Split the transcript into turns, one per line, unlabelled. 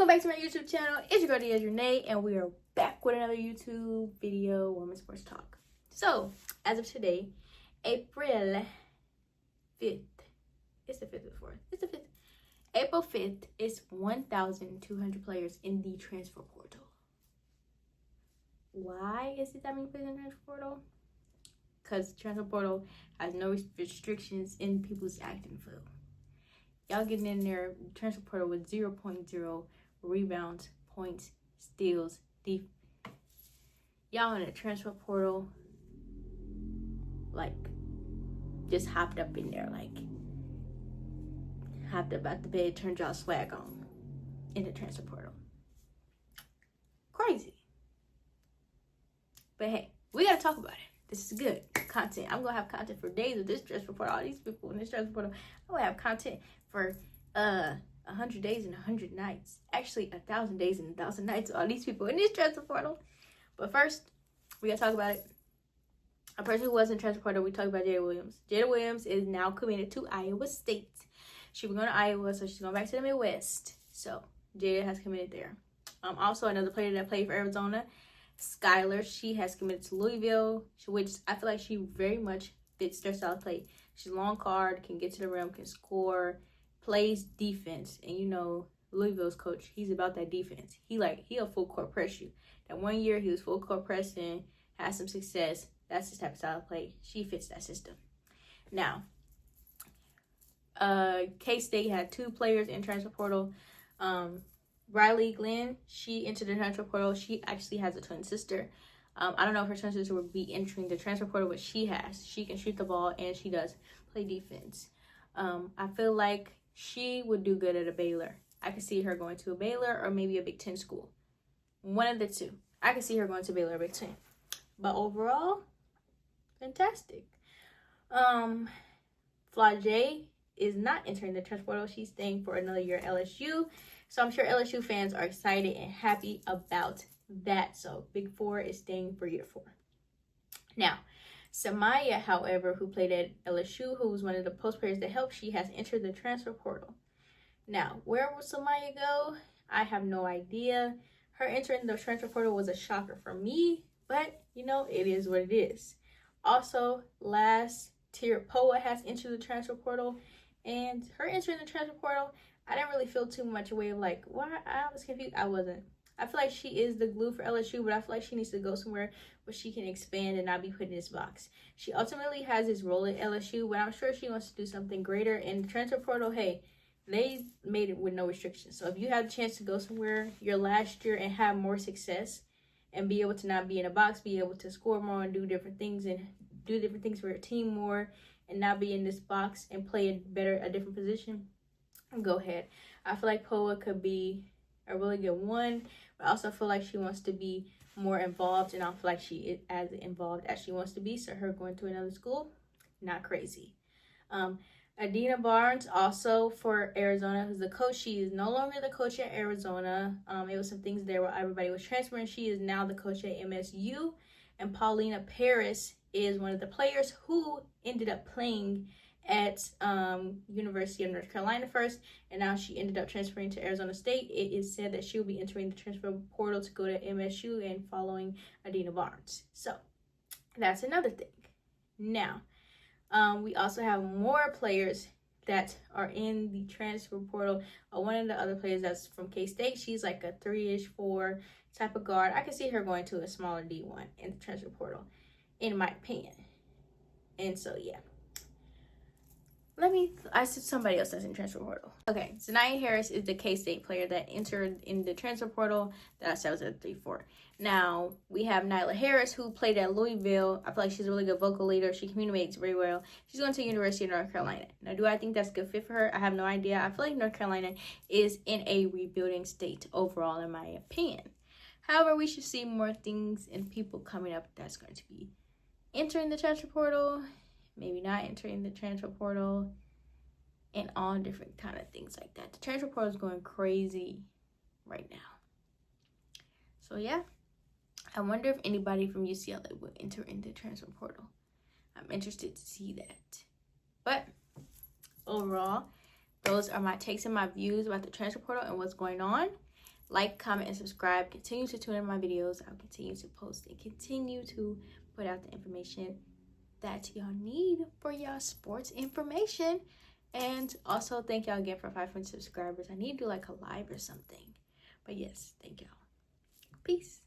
Welcome back to my YouTube channel. It's your girl Deidre Renee, and we are back with another YouTube video, Women's Sports Talk. So, as of today, April 5th. It's the 5th or 4th. It's the 5th. April 5th is 1,200 players in the transfer portal. Why is it that many players in the transfer portal? Because the transfer portal has no restrictions in people's acting field. Y'all getting in there, transfer portal with 0.0 rebounds, points, steals, y'all in the transfer portal, like, just hopped up in there, like, hopped up out the bed, turned y'all swag on in the transfer portal. Crazy. But hey, we gotta talk about it. This is good content. I'm gonna have content for days of this transfer portal. All these people in this transfer portal, I'm gonna have content for 100 days and 100 nights. Actually, 1,000 days and 1,000 nights. All these people in this transfer portal. But first, we gotta talk about it. A person who was in transfer portal, we talked about Jada Williams. Jada Williams is now committed to Iowa State. She was going to Iowa, so she's going back to the Midwest. So Jada has committed there. Also, another player that played for Arizona, Skylar, she has committed to Louisville, which I feel like she very much fits their style of play. She's long card, can get to the rim, can score, plays defense. And you know, Louisville's coach, he's about that defense. He'll full court press you. That 1 year he was full court pressing, had some success. That's his type of style of play. She fits that system. Now, K-State had 2 players in transfer portal. Riley Glenn, she entered the transfer portal. She actually has a twin sister. I don't know if her twin sister would be entering the transfer portal, but she has. She can shoot the ball, and she does play defense. I feel like she would do good at a Baylor. I could see her going to a Baylor or maybe a Big Ten school. One of the two. I could see her going to Baylor or Big Ten. But overall, fantastic. Flau'jae is not entering the transfer portal. She's staying for another year at LSU. So I'm sure LSU fans are excited and happy about that. So Big Four is staying for year 4. Now, Samaya, however, who played at LSU, who was one of the post players that helped, she has entered the transfer portal. Now, where will Samaya go? I have no idea. Her entering the transfer portal was a shocker for me, but you know, it is what it is. Also, last tier, Poa has entered the transfer portal, and her entering the transfer portal, I didn't really feel too much away of like, why? I was confused. I wasn't. I feel like she is the glue for LSU, but I feel like she needs to go somewhere where she can expand and not be put in this box. She ultimately has this role at LSU, but I'm sure she wants to do something greater. In the transfer portal, hey, they made it with no restrictions. So if you have a chance to go somewhere your last year and have more success and be able to not be in a box, be able to score more and do different things for your team more and not be in this box and play a different position, go ahead. I feel like Poa could be a really good one, but I also feel like she wants to be more involved, and I feel like she is as involved as she wants to be. So her going to another school, not crazy. Adina Barnes, also for Arizona, who's the coach. She is no longer the coach at Arizona. It was some things there where everybody was transferring. She is now the coach at MSU. And Paulina Paris is one of the players who ended up playing at University of North Carolina first, and now she ended up transferring to Arizona State. It is said that she will be entering the transfer portal to go to MSU and following Adina Barnes. So that's another thing. Now, we also have more players that are in the transfer portal. One of the other players that's from K-State, she's like a 3-ish, 4 type of guard. I can see her going to a smaller D1 in the transfer portal, in my opinion. And so, yeah. I said somebody else that's in transfer portal. Okay, so Nia Harris is the K-State player that entered in the transfer portal that I said was at 3-4. Now, we have Nyla Harris, who played at Louisville. I feel like she's a really good vocal leader. She communicates very well. She's going to the University of North Carolina. Now, do I think that's a good fit for her? I have no idea. I feel like North Carolina is in a rebuilding state overall, in my opinion. However, we should see more things and people coming up that's going to be entering the transfer portal, maybe not entering the transfer portal, and all different kind of things like that. The transfer portal is going crazy right now. So yeah, I wonder if anybody from UCLA will enter in the transfer portal. I'm interested to see that. But overall, those are my takes and my views about the transfer portal and what's going on. like, comment, and subscribe. Continue to tune in my videos. I'll continue to post and continue to put out the information that y'all need for y'all sports information. And also, thank y'all again for 500 subscribers. I need to do like a live or something. But yes, thank y'all. Peace.